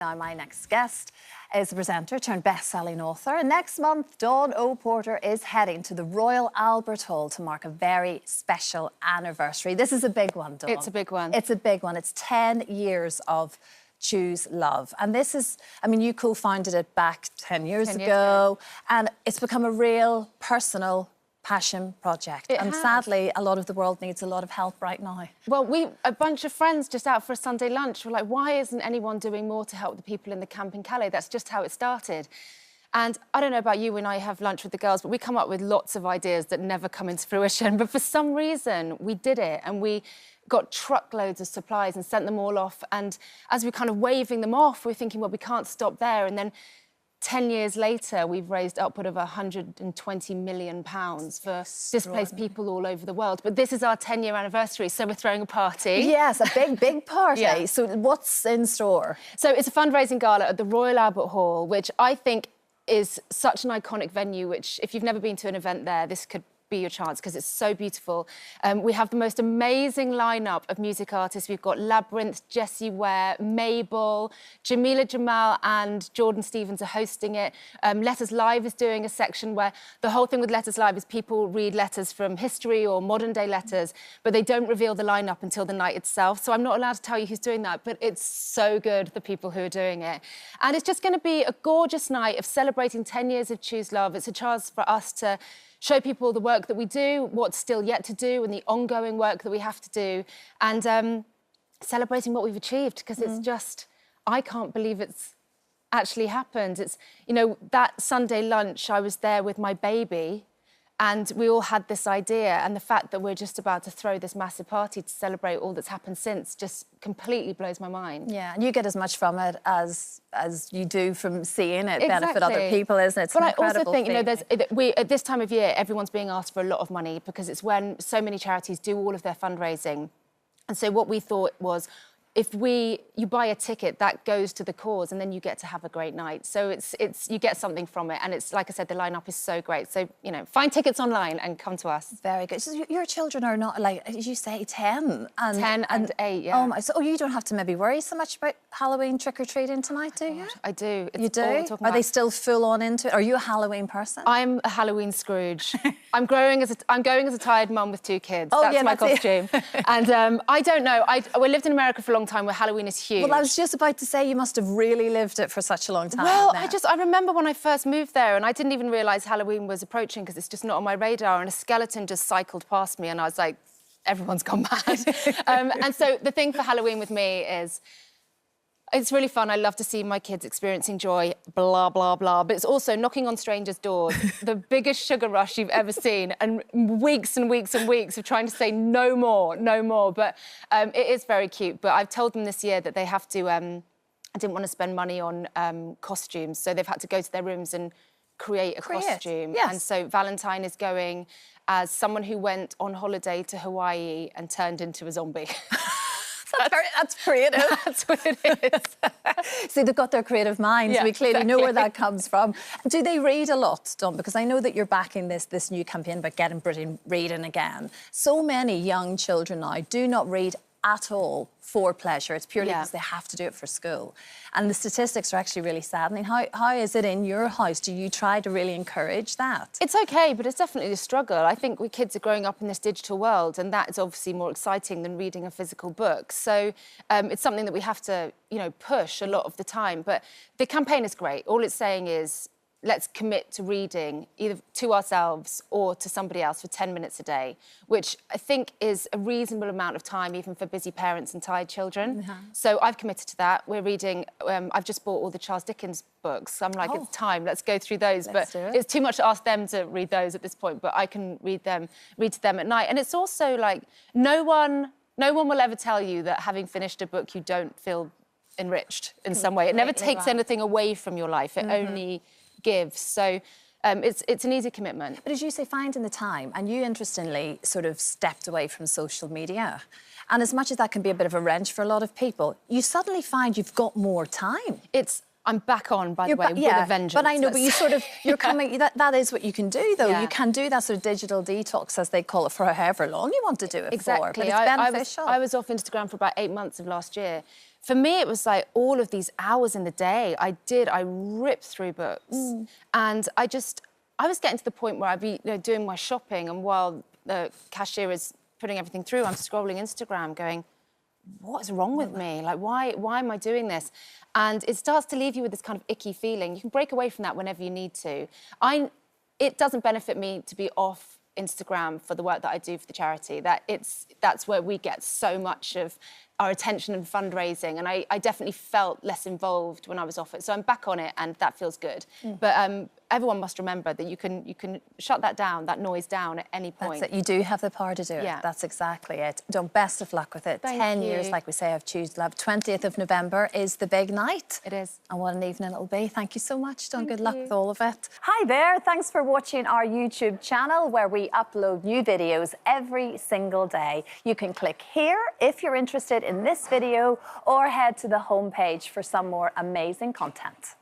Now, my next guest is a presenter turned best-selling author. And next month, Dawn O. Porter is heading to the Royal Albert Hall to mark a very special anniversary. This is a big one, Dawn. It's a big one. It's a big one. It's 10 years of Choose Love. And this is, I mean, you co-founded it back 10 years ago. And it's become a real personal passion project. And sadly, a lot of the world needs a lot of help right now. Well, a bunch of friends just out for a Sunday lunch were like, why isn't anyone doing more to help the people in the camp in Calais? That's just how it started. And I don't know about you when I have lunch with the girls, but we come up with lots of ideas that never come into fruition. But for some reason, we did it, and we got truckloads of supplies and sent them all off. And as we're kind of waving them off, we're thinking, well, we can't stop there. And then 10 years later, we've raised upward of £120 million for displaced people all over the world. But this is our 10-year anniversary, so we're throwing a party. Yes, a big, big party. Yeah. So what's in store? So it's a fundraising gala at the Royal Albert Hall, which I think is such an iconic venue, which, if you've never been to an event there, this could be your chance, because it's so beautiful. We have the most amazing lineup of music artists. We've got Labyrinth, Jessie Ware, Mabel, Jamila Jamal and Jordan Stevens are hosting it. Letters Live is doing a section where the whole thing with Letters Live is people read letters from history or modern day letters, but they don't reveal the lineup until the night itself. So I'm not allowed to tell you who's doing that, but it's so good, the people who are doing it. And it's just going to be a gorgeous night of celebrating 10 years of Choose Love. It's a chance for us to show people the work that we do, what's still yet to do, and the ongoing work that we have to do, and celebrating what we've achieved, because it's just, I can't believe it's actually happened. It's, you know, that Sunday lunch, I was there with my baby, and we all had this idea, and the fact that we're just about to throw this massive party to celebrate all that's happened since just completely blows my mind. Yeah, and you get as much from it as you do from seeing it benefit other people, isn't it? It's but I also think, you know, at this time of year, everyone's being asked for a lot of money, because it's when so many charities do all of their fundraising. And so what we thought was, if you buy a ticket, that goes to the cause, and then you get to have a great night. So you get something from it, and it's, like I said, the lineup is so great. So, you know, find tickets online and come to us. Very good. So your children are not, like, did you say 10? 10 and 8, yeah. Oh my, so you don't have to maybe worry so much about Halloween trick-or-treating tonight, do you? I do. You do? Are they still full on into it? Are you a Halloween person? I'm a Halloween Scrooge. I'm going as a tired mum with 2 kids. Oh, that's my costume. And I don't know. We lived in America for a long time, where Halloween is huge. Well, I was just about to say, you must have really lived it for such a long time. Well, I remember when I first moved there, and I didn't even realise Halloween was approaching, because it's just not on my radar, and a skeleton just cycled past me, and I was like, everyone's gone mad. And so the thing for Halloween with me is, it's really fun. I love to see my kids experiencing joy, blah, blah, blah. But it's also knocking on strangers' doors, the biggest sugar rush you've ever seen, and weeks and weeks and weeks of trying to say no more, no more. But it is very cute. But I've told them this year that they have to... I didn't want to spend money on costumes, so they've had to go to their rooms and create a costume. Yes. And so Valentine is going as someone who went on holiday to Hawaii and turned into a zombie. That's creative. That's what it is. See, they've got their creative minds. Yeah, we clearly know where that comes from. Do they read a lot, Dawn? Because I know that you're backing this new campaign about getting Britain reading again. So many young children now do not read at all for pleasure. It's purely because they have to do it for school. And the statistics are actually really saddening. How is it in your house? Do you try to really encourage that? It's OK, but it's definitely a struggle. I think we kids are growing up in this digital world, and that is obviously more exciting than reading a physical book. So it's something that we have to, you know, push a lot of the time. But the campaign is great. All it's saying is, let's commit to reading either to ourselves or to somebody else for 10 minutes a day, which I think is a reasonable amount of time, even for busy parents and tired children. So I've committed to that. We're reading, I've just bought all the Charles Dickens books. I'm like, it's time, let's go through those. But it's too much to ask them to read those at this point, but I can read to them at night. And it's also like, no one will ever tell you that having finished a book, you don't feel enriched in some way. It never takes anything away from your life. It only gives. So it's an easy commitment. But as you say, finding the time, and you interestingly sort of stepped away from social media. And as much as that can be a bit of a wrench for a lot of people, you suddenly find you've got more time. I'm back on, by the way, with a vengeance. But I know, but you're coming, that is what you can do, though. Yeah. You can do that sort of digital detox, as they call it, for however long you want to do it for. But it's beneficial. I was off Instagram for about 8 months of last year, for me, it was like all of these hours in the day I ripped through books. And I was getting to the point where I'd be doing my shopping, and while the cashier is putting everything through, I'm scrolling Instagram going, what is wrong with me? Like, why am I doing this? And it starts to leave you with this kind of icky feeling. You can break away from that whenever you need to. It doesn't benefit me to be off Instagram for the work that I do for the charity. That's where we get so much of our attention and fundraising, and I definitely felt less involved when I was off it. So I'm back on it, and that feels good. But everyone must remember that you can shut that noise down at any point. That's it. You do have the power to do it. Yeah. That's exactly it. Dawn, best of luck with it. Thank 10 you. years, like we say, of Choose Love. 20th of November is the big night. It is. And what an evening it'll be. Thank you so much, Dawn. Good luck you. with all of it. Hi there. Thanks for watching our YouTube channel, where we upload new videos every single day. You can click here if you're interested in this video, or head to the homepage for some more amazing content.